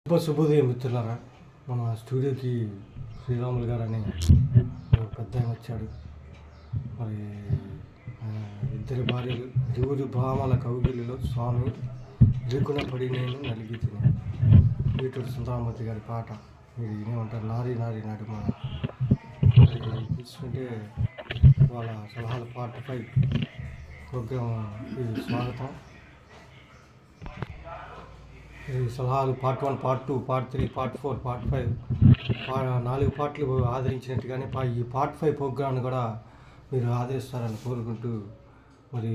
శుభోదయం మిత్రులారా. మన స్టూడియోకి శ్రీరాములు గారు అనే పెద్ద ఆయన వచ్చాడు. మరి ఇద్దరి భార్యలు ఇరువురు భామాల కౌగిలిలో స్వామి ఇరుకున పడి నేను నలిగి తిని వీటూరు సుందరామూర్తి గారి పాట మీరు ఏమంటారు? నారీ నారీ నడుమ. తీసుకుంటే వాళ్ళ సలహాలు పార్ట్ 5 ప్రోగ్రామ్కి స్వాగతం. ఈ సలహాలు part 1, part 2, part 3, part 4, part 5 4 పార్ట్లు ఆదరించినట్టుగానే ఈ పార్ట్ 5 ప్రోగ్రామ్ని కూడా మీరు ఆదరిస్తారని కోరుకుంటూ మరి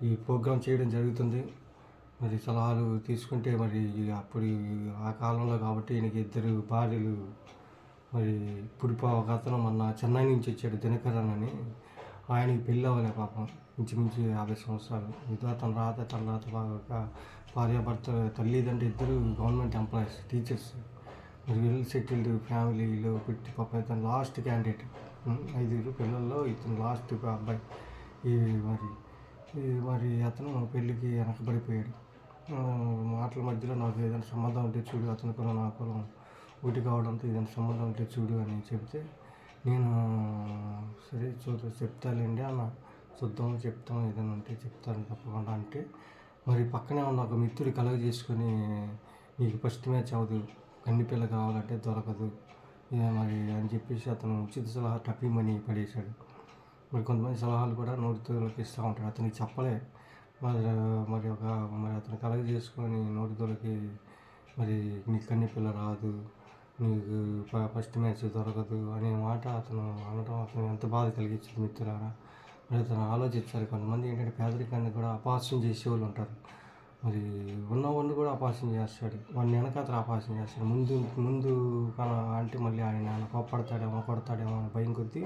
ఈ ప్రోగ్రాం చేయడం జరుగుతుంది. మరి సలహాలు తీసుకుంటే మరి అప్పుడు ఆ కాలంలో కాబట్టి ఈయనకి ఇద్దరు భార్యలు. మరి ఇప్పుడు ఒక అతను మొన్న చెన్నై నుంచి వచ్చాడు, దినకరన్ అని. ఆయనకి పెళ్ళి అవ్వలే పాపం, ఇంచుమించు 50 సంవత్సరాలు. ఇదో తన రాత బాగా భార్యాభర్త తల్లిదండ్రులు ఇద్దరు గవర్నమెంట్ ఎంప్లాయీస్, టీచర్స్. మరి వెల్ సెటిల్డ్ ఫ్యామిలీలో పెట్టి పాపం ఇతను లాస్ట్ క్యాండిడేట్. 5 పిల్లల్లో ఇతను లాస్ట్ అబ్బాయి. మరి అతను పెళ్ళికి వెనకబడిపోయాడు. మాటల మధ్యలో నాకు ఏదైనా సంబంధం ఉంటే చూడు, అతని కులం నా కులం ఒకటి కావడంతో ఏదైనా సంబంధం ఉంటే చూడు అని చెప్తే నేను సరే చెప్తాలేండి అన్న, చెప్తాం ఏదైనా ఉంటే చెప్తాను తప్పకుండా అంటే, మరి పక్కనే ఉన్న ఒక మిత్రుడు కలగ చేసుకొని నీకు ఫస్ట్ మ్యాచ్ అవ్వదు, కన్నిపిల్ల కావాలంటే దొరకదు మరి అని చెప్పేసి అతను ఉచిత సలహా టపీమని పడేశాడు. మరి కొంతమంది సలహాలు కూడా నోటితోలకి ఇస్తూ ఉంటాడు, అతనికి చెప్పలే. మరి అతను కలగ చేసుకొని నోటితోలకి మరి నీకు కన్నిపిల్ల రాదు, నీకు ఫస్ట్ మ్యాచ్ దొరకదు అనే మాట అతను అనడం అతను ఎంత బాధ కలిగించింది మిత్రులారా. మరి అతను ఆలోచించాలి. కొంతమంది ఏంటంటే పేదరికాన్ని కూడా అపహాస్యం చేసేవాళ్ళు ఉంటారు. మరి ఉన్నవాడిని కూడా అపహాస్యం చేస్తాడు, వాడిని వెనకాతల అపహాస్యం చేస్తాడు. ముందు అంటే మళ్ళీ ఆయన కోప్పడతాడేమో కొడతాడేమో అని భయం కొద్దీ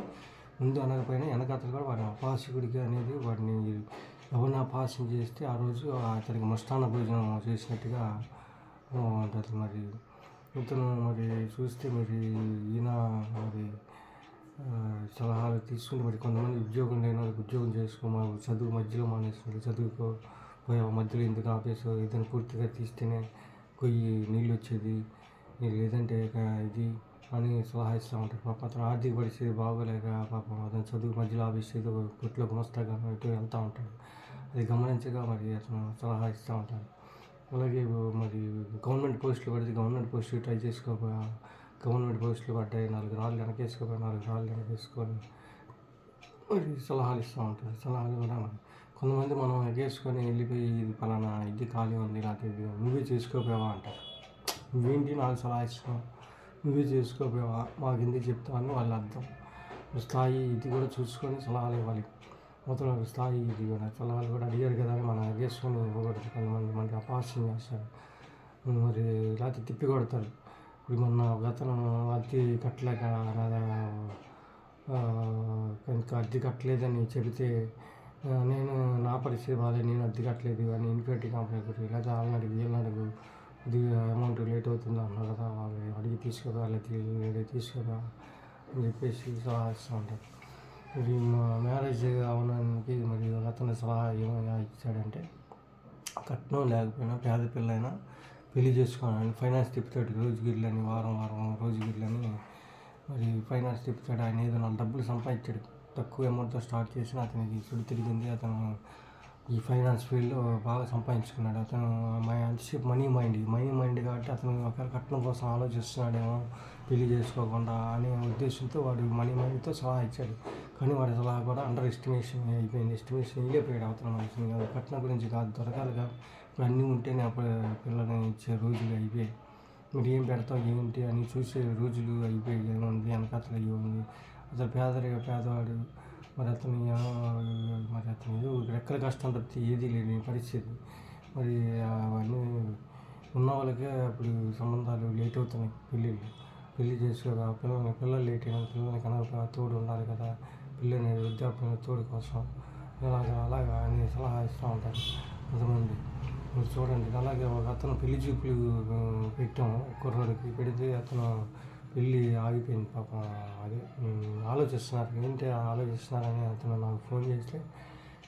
ముందు అనకపోయినా వెనకాతలు కూడా వాడిని అపహాస్యకుడికి అనేది వాడిని ఎవరిని అపహాస్యం చేస్తే ఆ రోజు అతనికి మష్టాన్న భోజనం చేసినట్టుగా ఉంటుంది. మరి ఇతను మరి చూస్తే మరి ఈయన మరి సలహాలు తీసుకుంటే మరి కొంతమంది ఉద్యోగం లేని వాళ్ళకి ఉద్యోగం చదువు మధ్యలో మానేసినట్టు చదువుకోపోయే మధ్యలో ఎందుకు ఆపేసో ఇతను పూర్తిగా తీస్తేనే కొయ్యి నీళ్ళు వచ్చేది, లేదంటే ఇది అని సలహా ఇస్తూ ఉంటారు. పాపం అతను ఆర్థిక పరిస్థితి బాగోలేక పాపం అతను చదువు మధ్యలో ఆపేసేది కొట్లో గుమస్తాగా ఇటు వెళ్తూ ఉంటాడు. అది గమనించగా మరి అతను సలహా ఇస్తూ ఉంటాడు. అలాగే మరి గవర్నమెంట్ పోస్టులు పడితే గవర్నమెంట్ పోస్టులు ట్రై చేసుకోకపోయా, గవర్నమెంట్ పోస్టులు పడ్డాయి 4 రాళ్ళు వెనకేసుకోపోయి 4 రాళ్ళు వెనకేసుకొని మరి సలహాలు ఇస్తూ ఉంటారు. సలహాలు కూడా కొంతమంది మనం ఎగేసుకొని వెళ్ళిపోయి ఇది పలానా ఇది ఖాళీ ఉంది నాకు ఇది నువ్వే చేసుకోపోయావా అంటారు. నువ్వేంటి నాకు సలహా ఇస్తున్నావు, నువ్వే చేసుకోపోయావా, మాకు ఎందుకు చెప్తావు అని వాళ్ళ అర్థం. స్థాయి ఇది కూడా చూసుకొని సలహాలు ఇవ్వాలి. మొత్తం స్థాయి ఇది కూడా సలహాలు కూడా అడిగారు కదా అని మనం ఎగేసుకొని ఇవ్వకూడదు. కొంతమంది మనకి అపహాస్యం చేస్తారు, మరి రాత్రి తిప్పి కొడతారు. ఇప్పుడు మొన్న ఒక అతను అద్దె కట్టలేక ఇంకా అద్దె కట్టలేదని చెబితే నేను నా పరిస్థితి బాగాలేదు, నేను అద్దె కట్టలేదు అని ఇన్ఫినిటీ కంపెనీ కొట్టి లేదా వాళ్ళని అడిగి వీళ్ళని అడుగు, ఇది అమౌంట్ లేట్ అవుతుంది అన్నారు కదా, వాళ్ళు అడిగి తీసుకోరా లేదా తీసుకోరా అని చెప్పేసి సలహా ఇస్తూ ఉంటారు. ఇది మ్యారేజ్ అవడానికి మరి అతని సలహా ఏమైనా ఇచ్చాడంటే, కట్నం లేకపోయినా పేద పిల్లైనా పెళ్లి చేసుకోవాలని ఫైనాన్స్ తిప్పుతాడు. రోజుగిర్లని వారం రోజుగిర్లని మరి ఫైనాన్స్ తిప్పుతాడు. ఆయన ఏదో 4 డబ్బులు సంపాదించాడు, తక్కువ అమౌంట్తో స్టార్ట్ చేసిన అతనికి సుడి తిరిగింది. అతను ఈ ఫైనాన్స్ ఫీల్డ్లో బాగా సంపాదించుకున్నాడు. అతను అంతసేపు మనీ మైండ్ కాబట్టి అతను ఒకవేళ కట్నం కోసం ఆలోచిస్తున్నాడేమో పెళ్లి చేసుకోకుండా అనే ఉద్దేశంతో వాడు మనీ మైండ్తో సలహా ఇచ్చాడు. కానీ వాడి సలహా కూడా అండర్ ఎస్టిమేషన్ అయిపోయింది. ఎస్టిమేషన్ వెళ్ళిపోయాడు అవతల మనిషిని. కట్నం గురించి కాదు, దొరకాలిగా ఇప్పుడు అన్నీ ఉంటేనే అప్పుడు పిల్లల్ని ఇచ్చే రోజులు అయిపోయాయి. మీరు ఏం పెడతావు ఏంటి అని చూసే రోజులు అయిపోయాయి. ఏముంది వెనకాతలు అయ్యి అతను పేదవాడు. మరి అతను ఏదో రెక్కల కష్టం తప్పితే ఏదీ లేని పరిస్థితి. మరి అవన్నీ ఉన్న వాళ్ళకే అప్పుడు సంబంధాలు లేట్ అవుతున్నాయి. పెళ్ళి చేసుకోగా పిల్లలు లేట్ అయినా పిల్లల్ని కనక తోడు ఉండాలి కదా, పిల్లని వృద్ధాప్యం తోడు కోసం అలాగా అని సలహా ఇస్తూ ఉంటారు కొంతమంది. మీరు చూడండి. అలాగే ఒక అతను పెళ్లి చూపులు పెట్టాం కుర్రోడికి, పెడితే అతను పెళ్ళి ఆగిపోయింది పాపం. అదే ఆలోచిస్తున్నారని అతను నాకు ఫోన్ చేస్తే,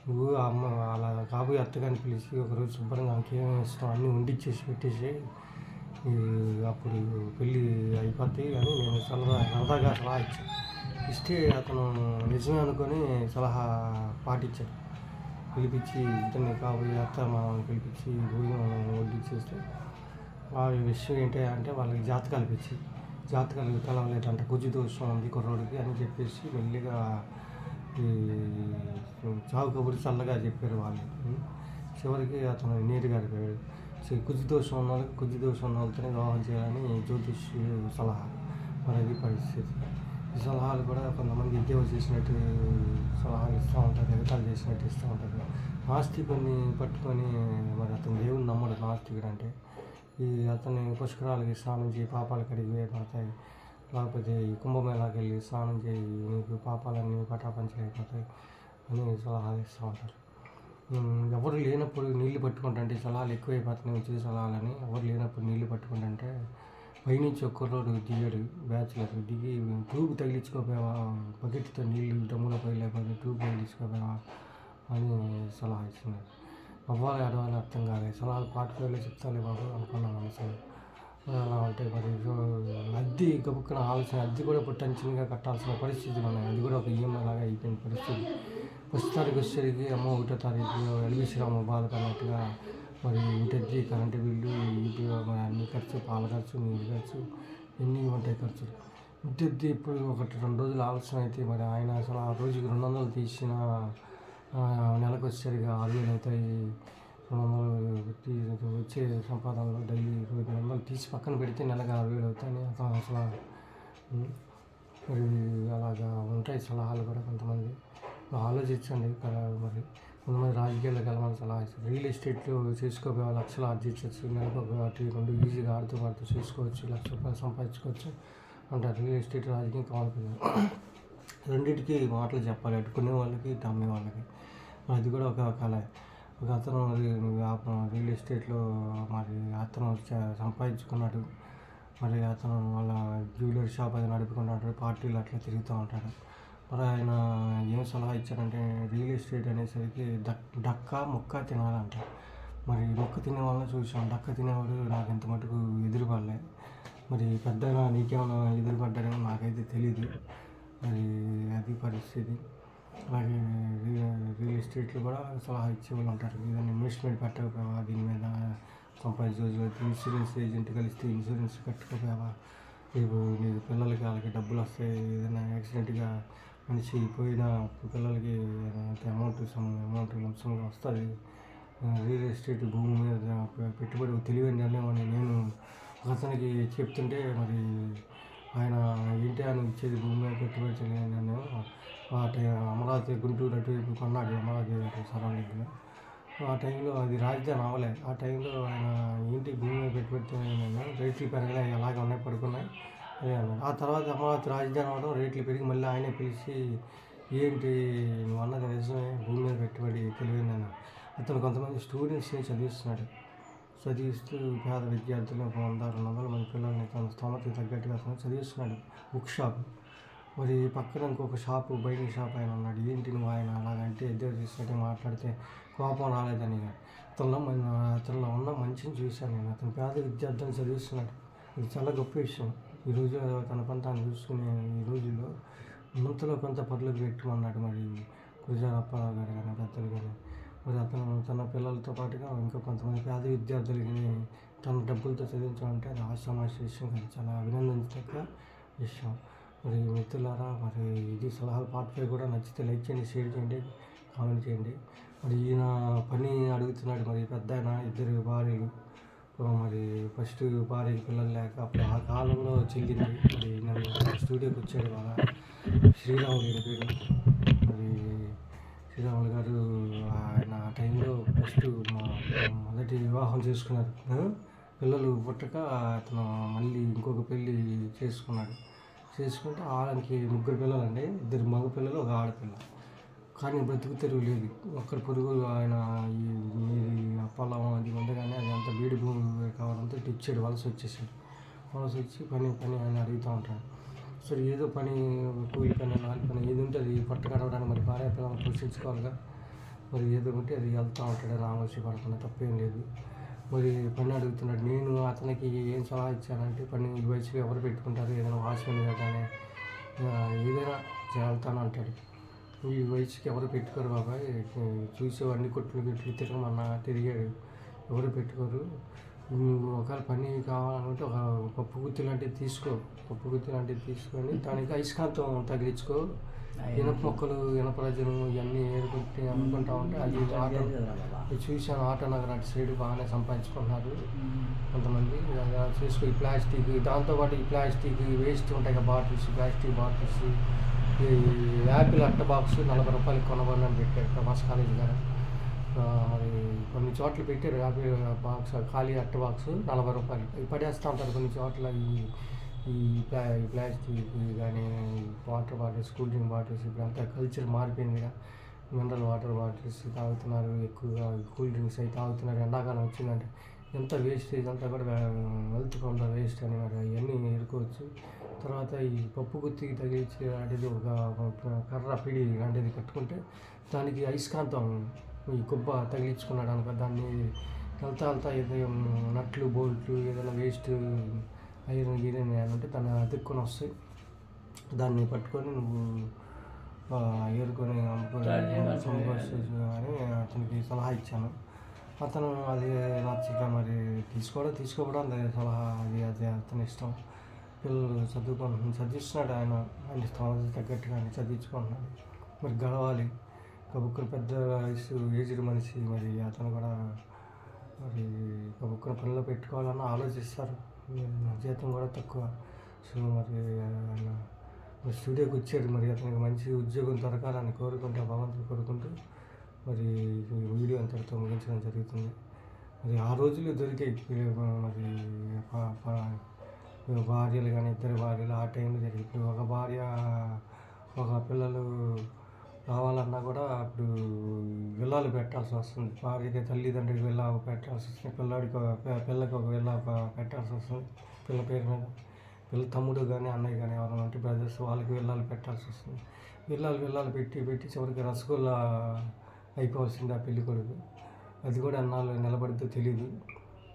నువ్వు అమ్మ అలా కాబోయే అత్తగారిని పిలిచి ఒకరోజు శుభ్రంగా ఆమెకి ఏమేమి ఇష్టం అన్నీ వండిచ్చేసి పెట్టేసి ఈ అప్పుడు పెళ్ళి అయిపోద్ది అని నేను సరదాగా సలహా ఇచ్చాను. ఇస్తే అతను నిజమే అనుకొని సలహా పాటించాడు. పిలిపించి ఇద్దరిని కాబోయే అత్త మామని పిలిపించి భోజనం వడ్డించేస్తే ఆ విషయం ఏంటి అంటే వాళ్ళకి జాతకాలు తెలవలేదంట, కుజు దోషం ఉంది కుర్రోడికి అని చెప్పేసి మెల్లిగా ఈ చావు కబురు చల్లగా చెప్పారు వాళ్ళు. చివరికి అతను నీరుగా అయిపోయాడు. కుజు దోషం ఉన్న వాళ్ళతోనే వివాహం చేయాలని జ్యోతిష్యుడు సలహా. మరి అది పరిస్థితి. ఈ సలహాలు కూడా కొంతమంది ఉద్యోగం చేసినట్టు సలహాలు ఇస్తూ ఉంటారు, ఎగతాళి చేసినట్టు ఇస్తూ ఉంటారు. నాస్తికుని పట్టుకొని మరి అతను దేవుని నమ్మడు. నాస్తికుడు అంటే ఈ అతన్ని పుష్కరాలకి స్నానం చేయి పాపాలు కడిగి వేయబడతాయి, లేకపోతే ఈ కుంభమేళాకి వెళ్ళి స్నానం చేయి నీకు పాపాలన్నీ పటాపంచలు అయిపోతాయి అని సలహాలు ఇస్తూ ఉంటారు. ఎవరు లేనప్పుడు నీళ్లు పట్టుకుంటుంటే సలహాలు ఎక్కువైపోతున్నాయి, వచ్చే సలహాలని. ఎవరు లేనప్పుడు నీళ్లు పట్టుకుంటుంటే పైనుంచి ఒక కుర్రోడు దిగాడు, బ్యాచులర్ దిగి ట్యూబ్ తగిలించుకోపోయావా, బకెట్తో నీళ్ళు డ్రమ్ములో పోయలేకపోతే ట్యూబ్ తగిలించుకోపోయావా అని సలహా ఇచ్చినాడు. అవ్వాలి అడవాలి అర్థం కాలేదు. సలహాలు పాటుకోలే చెప్తాలే బాబు అనుకున్నాను మనసులో. అలా అంటే మరి అద్దె గబుక్కున ఆలోచన, అద్దె కూడా ఇప్పుడు టెన్షన్గా కట్టాల్సిన పరిస్థితులు ఉన్నాయి. అది కూడా ఒక ఈఎంఐ లాగా అయిపోయిన పరిస్థితి. ఫస్ట్ తారీఖు వచ్చేసరికి అమ్మ 1వ తారీఖు ఎల్బీసీ రామ బాధపడినట్టుగా మరి ఇంటి కరెంటు బిల్లు, మరి అన్ని ఖర్చు, పాల ఖర్చు, నీళ్ళు ఖర్చు, ఎన్ని ఉంటాయి ఖర్చులు. ఇంటి ఇప్పుడు 1-2 రోజులు ఆలస్యం అయితే మరి ఆయన అసలు ఆ రోజుకి 200 తీసిన నెలకు వచ్చేసరికి 6,000 అవుతాయి. 200 వచ్చే సంపాదనలో డైలీ 200 తీసి పక్కన పెడితే నెలకు 6,000 అవుతాయని అతను అసలు మరి అలాగా ఉంటాయి సలహాలు కూడా. కొంతమంది ఆలోచించండి కదా. మరి కొంతమంది రాజకీయాల్లోకి వెళ్ళమని సలహా ఇస్తారు. రియల్ ఎస్టేట్లో చేసుకోగా లక్షలు ఆర్జించవచ్చు, నెలకు 1-2 ఈజీగా ఆడుతూ చేసుకోవచ్చు, ₹1,00,000 సంపాదించుకోవచ్చు అంటారు. రియల్ ఎస్టేట్ రాజకీయం కావాలి. రెండింటికి మాటలు చెప్పాలి, అటు కొనే వాళ్ళకి ఇటు అమ్మే వాళ్ళకి. అది కూడా ఒక కళ. ఒక అతను రియల్ ఎస్టేట్లో మరి అతను సంపాదించుకున్నాడు. మరి అతను వాళ్ళ జ్యువెలరీ షాప్ అది నడుపుకుంటూ పార్టీలు అట్లా తిరుగుతూ ఉంటాడు. మరి ఆయన ఏం సలహా ఇచ్చారంటే రియల్ ఎస్టేట్ అనేసరికి ముక్క తినాలంట. మరి మొక్క తినే వాళ్ళని చూసాం, డక్క తినేవాడు నాకు ఇంత మటుకు ఎదురుపడలే. మరి పెద్దగా నీకేమైనా ఎదురుపడ్డారేమో నాకైతే తెలీదు. మరి అది పరిస్థితి. అలాగే రియల్ ఎస్టేట్లో కూడా సలహా ఇచ్చేవాళ్ళు ఉంటారు. ఏదైనా ఇన్వెస్ట్మెంట్ పెట్టకపోయావా, దీని మీద సంపాదించే ఇన్సూరెన్స్ ఏజెంట్ కలిస్తే ఇన్సూరెన్స్ కట్టుకోపోయావా, రేపు నీకు పిల్లలకి వాళ్ళకి డబ్బులు వస్తాయి, ఏదైనా యాక్సిడెంట్గా మనిషి పోయిన పిల్లలకి అమౌంట్ లంసంగా వస్తుంది. రియల్ ఎస్టేట్ భూమి మీద పెట్టుబడి తెలివైన నిర్ణయం అని నేను అతనికి చెప్తుంటే మరి ఆయన ఏంటి అని ఇచ్చేది భూమి మీద పెట్టుబడి తెలియని నిర్ణయం. అమరావతి గుంటూరు అటువైపు కొన్నాడు, అమరావతి సరౌండింగ్లో. ఆ టైంలో అది రాజధాని అవ్వలేదు. ఆ టైంలో ఆయన ఏంటి భూమి మీద పెట్టుబడి రేట్లు పెరగలే, అలాగే ఉన్నాయి పడుకున్నాయి అదే అన్నాడు. ఆ తర్వాత అమరావతి రాజధాని అవ్వడం, రేట్లు పెరిగి మళ్ళీ ఆయనే పిలిచి ఏంటి నువ్వు అన్నది నిజమే, భూమి మీద పెట్టుబడి తెలియని అతను కొంతమంది స్టూడెంట్స్ని చదివిస్తూ పేద విద్యార్థులు 100-200 మంది పిల్లల్ని తన స్తోమతకి తగ్గట్టుగా అతను చదివిస్తున్నాడు. Book shop. మరి పక్కన ఇంకొక షాపు, బైకింగ్ షాప్ ఆయన ఉన్నాడు. ఏంటి నువ్వు ఆయన అలాగంటే ఇద్దరు చేసినట్టు మాట్లాడితే కోపం రాలేదని అతనిలో ఉన్న మంచిని చూశాను నేను. అతను పేద విద్యార్థులను చదివిస్తున్నాడు. ఇది చాలా గొప్ప విషయం. ఈరోజు తన పని తాను చూసుకునే ఈ రోజుల్లో ముంతలో కొంత పనులు పెట్టమన్నాడు మరి గురజాడప్పారావు గారు కానీ పెద్దలు కానీ. మరి అతను తన పిల్లలతో పాటుగా ఇంకా కొంతమంది పేద విద్యార్థులకి తన డబ్బులతో చదివించాలంటే అది ఆషామాషి విషయం కాదు, చాలా అభినందించదగ్గ విషయం. మరి మిత్రులారా, మరి ఇది సలహాలు పార్ట్ 5 కూడా నచ్చితే లైక్ చేయండి, షేర్ చేయండి, కామెంట్ చేయండి. మరి ఈయన పని అడుగుతున్నాడు. మరి పెద్ద ఆయన 2 భార్యలు. మరి ఫస్ట్ భార్యకి పిల్లలు లేక అప్పుడు ఆ కాలంలో చెల్లింది. మరి నన్ను స్టూడియోకి వచ్చాడు వాళ్ళ శ్రీరాములు గారి పేరు. మరి శ్రీరాములు గారు ఆయన ఆ టైంలో ఫస్ట్ మొదటి వివాహం చేసుకున్నారు. పిల్లలు పుట్టక అతను మళ్ళీ ఇంకొక పెళ్ళి చేసుకుంటే ఆయనకి 3 పిల్లలండి, 2 మగ పిల్లలు, 1 ఆడపిల్ల. కానీ బ్రతుకు తెరువు లేదు. ఒక్కరి పొరుగు ఆయన ఈ పొలం అది ఉండగానే అది అంతా బీడి భూమి కావడంతో ఇచ్చాడు, వలస వచ్చి పని అని అడుగుతూ ఉంటాడు. సరే ఏదో పని, కూలి పని, నాలుగు పని ఏది ఉంటే అది పట్టు కడవడానికి మరి భార్య పిల్లలను పోషించుకోవాలిగా. మరి ఏదో ఉంటే అది వెళ్తూ ఉంటాడు, రామోషి పడకుండా తప్పేం లేదు. మరి పని అడుగుతున్నాడు. నేను అతనికి ఏం సలహా ఇచ్చానంటే, పని ఈ వయసులో ఎవరు పెట్టుకుంటారు, ఏదైనా వాచ్మెన్గా కానీ ఏదైనా వెళ్తాను అంటాడు. ఈ వయసుకి ఎవరు పెట్టుకోరు బాబాయ్, చూసావు అన్ని కొట్లు గిట్లు తిరగమన్నా తిరిగాడు, ఎవరు పెట్టుకోరు. నువ్వు ఒకవేళ పని కావాలంటే ఒక పప్పు గుత్తి లాంటివి తీసుకో, పప్పు గుత్తి లాంటివి తీసుకొని దానికి అయస్కాంతం తగిలించుకో, ఇనప మొక్కలు ఇనప రజను ఇవన్నీ ఏరుకుంటే అనుకుంటా ఉంటే అది ఆటో చూసాను. ఆటో నగర్ అటు సైడ్ బాగానే సంపాదించుకుంటున్నారు కొంతమంది. అలా చేసుకో. ఈ ప్లాస్టిక్ దాంతోపాటు ఈ ప్లాస్టిక్ వేస్ట్ ఉంటాయి కదా బాటిల్స్, ప్లాస్టిక్ బాటిల్స్, ఈ యాపిల్ అట్ట బాక్స్ 40 రూపాయలకి కొనబడి అని పెట్టారు ప్రభాస్ కాలేజ్ గారు. మరి కొన్ని చోట్ల పెట్టారు యాపిల్ బాక్స్, ఖాళీ అట్ట బాక్స్ 40 రూపాయలు. ఇవి పడేస్తూ ఉంటారు కొన్ని చోట్ల. ఈ ప్లాస్టిక్ కానీ water bottles, cool drink bottles, ఇప్పుడు అంతా కల్చర్ మారిపోయిందిగా. మినరల్ వాటర్ బాటిల్స్ తాగుతున్నారు ఎక్కువగా, కూల్ డ్రింక్స్ అవి తాగుతున్నారు. ఎండాకాలం వచ్చిందంటే ఎంత వేస్టేజ్ అంతా కూడా హెల్త్ కొంత వేస్ట్ అని మరి అవన్నీ ఎరుకోవచ్చు. తర్వాత ఈ పప్పు గుత్తికి తగిలించే లాంటిది ఒక కర్ర పిడి లాంటిది కట్టుకుంటే దానికి అయస్కాంతం ఈ కుబ్బ తగిలించుకున్నాడు అనుకో, దాన్ని వెళ్తా ఏదో నట్లు బోల్ట్లు ఏదైనా వేస్ట్ ఐరన్ గీరన్ అంటే దాన్ని అతుక్కొని వస్తాయి. దాన్ని పట్టుకొని నువ్వు ఏరుకొని అమ్ముకొని అని అతనికి సలహా ఇచ్చాను. అతను అది నచ్చక మరి తీసుకోవడం సలహా అది అతని ఇష్టం. పిల్లలు చదివిస్తున్నాడు ఆయన స్థానం తగ్గట్టుగా చదివించుకుంటున్నాడు. మరి గడవాలి కబుక్కుని పెద్ద వయసు ఏజ్డ్ మనిషి, మరి అతను కూడా మరి కబుక్కుని పిల్లలు పెట్టుకోవాలన్న ఆలోచిస్తారు. జీతం కూడా తక్కువ. సో మరి ఆయన స్టూడియోకి వచ్చాడు. మరి అతనికి మంచి ఉద్యోగం దొరకాలని కోరుకుంటూ భగవంతుని కోరుకుంటూ మరి వీడియో అంతటితో ముగించడం జరుగుతుంది. మరి ఆ రోజులు దొరికాయి మరి భార్యలు కానీ, ఇద్దరు భార్యలు ఆ టైంలో జరిగింది. ఇప్పుడు ఒక భార్య ఒక పిల్లలు కావాలన్నా కూడా అప్పుడు విల్లాలు పెట్టాల్సి వస్తుంది. భార్యకి తల్లిదండ్రులకి విల్లా పెట్టాల్సి వస్తుంది, పిల్లకి ఒక విల్లా పెట్టాల్సి వస్తుంది. పిల్ల పేరు మీద పిల్ల తమ్ముడు కానీ అన్నయ్య కానీ ఎవరైనా ఉంటే బ్రదర్స్ వాళ్ళకి విల్లాలు పెట్టాల్సి వస్తుంది. విల్లాలు పెట్టి చివరికి రసగుల్లా అయిపోవాల్సింది ఆ పెళ్లి కొడుకు. అది కూడా అన్నాళ్ళు నిలబడితే తెలియదు.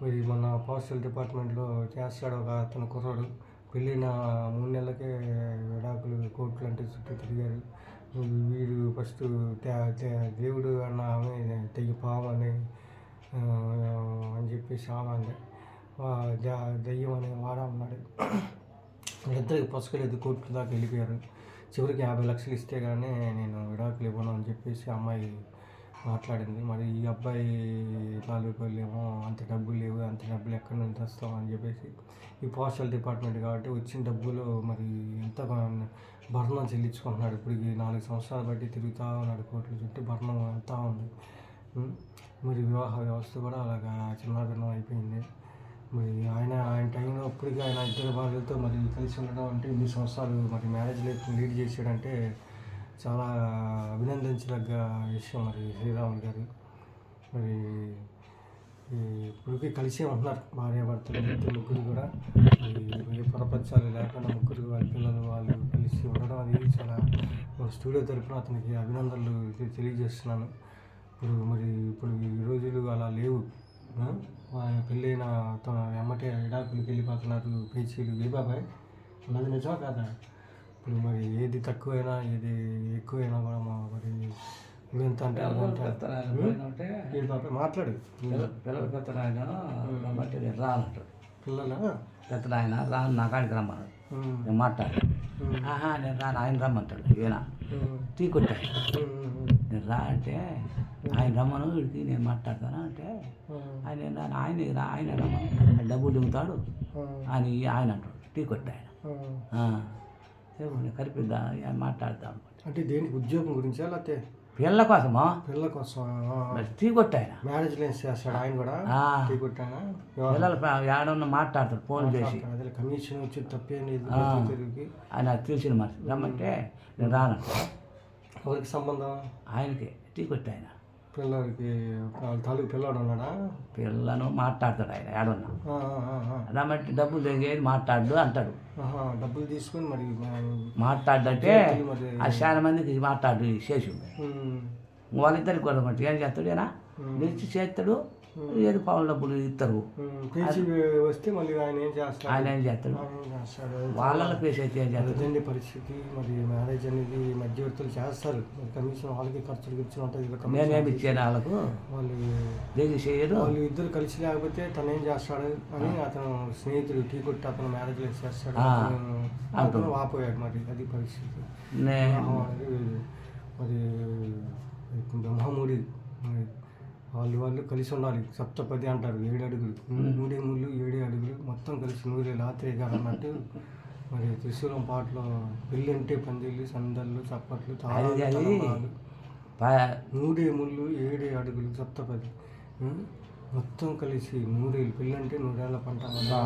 మరి మన పోస్టల్ డిపార్ట్మెంట్లో చేస్తాడు ఒక అతను కుర్రాడు. పెళ్ళిన 3 నెలలకే విడాకులు కోర్టులు అంటే చుట్టూ తిరిగారు. వీడు ఫస్ట్ దేవుడు అన్న ఆమె తెగి పాము అని చెప్పేసి ఆమె దెయ్యం అని వాడ అన్నాడు. ఇద్దరికి పొసకలేదు, కోర్టు దాకా వెళ్ళిపోయారు. చివరికి 50 లక్షలు ఇస్తే కానీ నేను విడాకులు ఇవ్వను అని చెప్పేసి అమ్మాయి మాట్లాడింది. మరి ఈ అబ్బాయి తాలూకాలు ఏమో అంత డబ్బులు లేవు, అంత డబ్బులు ఎక్కడి నుంచి తెస్తాం అని చెప్పేసి ఈ పోస్టల్ డిపార్ట్మెంట్ కాబట్టి వచ్చిన డబ్బులు మరి ఎంత భరణం చెల్లించుకుంటున్నాడు. ఇప్పుడు 4 సంవత్సరాలు బట్టి తిరుగుతూ ఉన్నాడు కోర్టుల చుట్టూ, భరణం వెళ్తూ ఉంది. మరి వివాహ వ్యవస్థ కూడా అలాగా చిన్నాభిన్నం అయిపోయింది. మరి ఆయన టైంలో అప్పటికి ఆయన ఇద్దరు భార్యలతో మరి కలిసి ఉండడం అంటే 8 సంవత్సరాలు మరి మ్యారేజ్ లైఫ్ లీడ్ చేసాడంటే చాలా అభినందించదగ్గ విషయం. మరి శ్రీరాములు గారు మరి ఇప్పటికీ కలిసే ఉంటున్నారు భార్యాభర్తలు ముగ్గురు కూడా. ఏ పొరపచ్చాలు లేకుండా ముగ్గురు వాళ్ళ పిల్లలు వాళ్ళు కలిసి ఉండడం అది చాలా స్టూడియో తరఫున అతనికి అభినందనలు తెలియజేస్తున్నాను. ఇప్పుడు ఈ రోజులు అలా లేవు. పెళ్ళైన తన ఎమ్మటే విడాకులకి వెళ్ళిపోతున్నారు పేచీలు. ఏ బాబాయ్ అన్నది నిజమా కాదా? ఇప్పుడు మరి ఏది తక్కువైనా ఏది ఎక్కువైనా కూడా మరి ఎంత అంటే మాట్లాడు. పిల్లలు పెద్ద ఆయన రమ్మంటే నేను రానంటాడు. పిల్లల పెద్ద ఆయన రాను నా కాడికి రమ్మన్నాడు. నేను మాట్లాడు. నేను రాను, ఆయన రమ్మంటాడు. ఈయన టీ కొట్టాడు. నేను రా అంటే ఆయన రమ్మను, వీడికి నేను మాట్లాడతాను అంటే ఆయన రమ్మను, డబ్బులు దిగుతాడు అని ఆయన అంటాడు. టీ కొట్టాయన కలిపిద్దా మాట్లాడతాం అంటే దేనికి ఉద్యోగం గురించి లేకపోతే పిల్లల కోసమా? పిల్లల కోసం టీ కొట్టాయన మ్యారేజ్ లైన్స్ చేస్తాడు ఆయన కూడా. టీ కొట్టాను పిల్లలు ఏడన్నా మాట్లాడతాడు ఫోన్ చేసి. కమిషన్ వచ్చి తప్పేది ఆయన తెలిసిన మరి రమ్మంటే నేను రానంట. ఎవరికి సంబంధం? ఆయనకి టీ కొట్టాయన. పిల్లలకి తాలూకు పిల్లవాడు ఉన్నాడా? పిల్లను మాట్లాడతాడు ఆయన ఏడన్నా రమ్మంటే డబ్బులు తగ్గేది మాట్లాడు అంటాడు. డబ్బులు తీసుకొని మరి మాట్లాడంటే అది చాలా మందికి మాట్లాడు చేసి వాళ్ళిద్దరికి కూడా ఏం చేస్తాడు ఆయన నిలిచి చేస్తాడు. ఏదో పావుల డబ్బులు ఇస్తారు. పేచి వస్తే మళ్ళీ ఆయన ఏం చేస్తాడు? ఆయన ఏం చేస్తాడు? ఆయన ఏం చేస్తాడు? వాళ్ళ పేసి అయితే ఏం చేస్తారు? అదండి పరిస్థితి. మరి మ్యారేజ్ అనేది మధ్యవర్తులు చేస్తారు. మరి కమిషన్ వాళ్ళకి ఖర్చులు గిర్చులు ఉంటుంది. నేనేమి ఇచ్చాను వాళ్ళకు, వాళ్ళు దేనికి చేయరు. వాళ్ళు ఇద్దరు కలిసి లేకపోతే తను ఏం చేస్తాడు అని అతను స్నేహితుడు టీ కొట్టి అతను మ్యారేజ్ చేస్తాడు అతను వాపోయాడు. మరి అది పరిస్థితి. మరి బ్రహ్మముడి వాళ్ళు కలిసి ఉండాలి. సప్తపది అంటారు, 7 అడుగులు, 3 ముళ్ళు 7 అడుగులు మొత్తం కలిసి 100 రాత్రి అన్నట్టు. మరి త్రిశూలం పాటలో పెళ్ళి అంటే పందిళ్ళు, సందళ్ళు, చప్పట్లు, తాళాలు, 3 ముళ్ళు 7 అడుగులు సప్తపది మొత్తం కలిసి 100 ఏళ్ళు. పెళ్ళి అంటే 100 ఏళ్ళ పంట.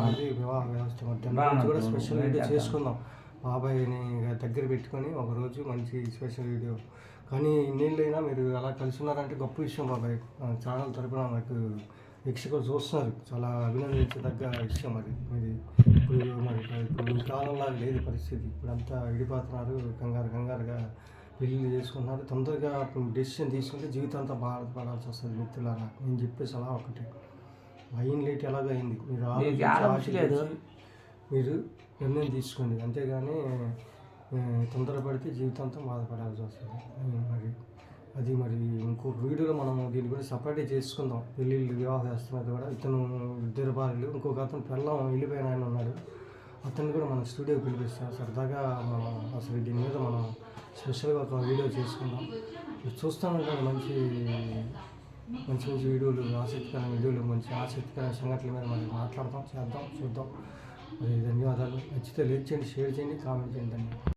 అది వివాహ వ్యవస్థ. దాని కూడా స్పెషల్ వీడియో చేసుకుందాం. బాబాయ్ని దగ్గర పెట్టుకొని ఒకరోజు మంచి స్పెషల్ వీడియో. కానీ ఇన్నేళ్ళైనా మీరు అలా కలిసి ఉన్నారంటే గొప్ప విషయం బాబాయ్. ఛానల్ తరపున నాకు వీక్షకులు చూస్తున్నారు. చాలా అభినందించదగ్గ విషయం అది. ఇది ఇప్పుడు ఈ కాలంలో లేదు పరిస్థితి. ఇప్పుడంతా విడిపోతున్నారు, కంగారుగా పెళ్ళిళ్ళు చేసుకుంటున్నారు. తొందరగా డెసిషన్ తీసుకుంటే జీవితాంతా బాధపడాల్సి వస్తుంది. మిత్రులారా, నేను చెప్పే సలహా ఒకటి, అయిన లేట్ ఎలాగైంది మీరు నిర్ణయం తీసుకోండి. అంతేగాని తొందరపడితే జీవితాంతం బాధపడాల్సి వస్తుంది. మరి ఇంకొక వీడియోలో మనం దీని గురించి సపరేట్గా చేసుకుందాం. పెళ్ళిళ్ళు వివాహ వ్యవస్థ మీద కూడా. ఇతను 2 భార్యలు, ఇంకొక అతను పిల్లం వెళ్ళిపోయిన ఆయన ఉన్నాడు. అతన్ని కూడా మనం స్టూడియోకి పిలిపిస్తాం. సరదాగా మనం అసలు దీని మీద మనం స్పెషల్గా ఒక వీడియో చేసుకుందాం. చూస్తామంటే మంచి వీడియోలు, ఆసక్తికరమైన వీడియోలు, మంచి ఆసక్తికరమైన సంఘటనల మీద మనం మాట్లాడదాం, చూద్దాం. మరి ధన్యవాదాలు. నచ్చితే లైక్ చేయండి, షేర్ చేయండి, కామెంట్ చేయండి. ధన్యవాదాలు.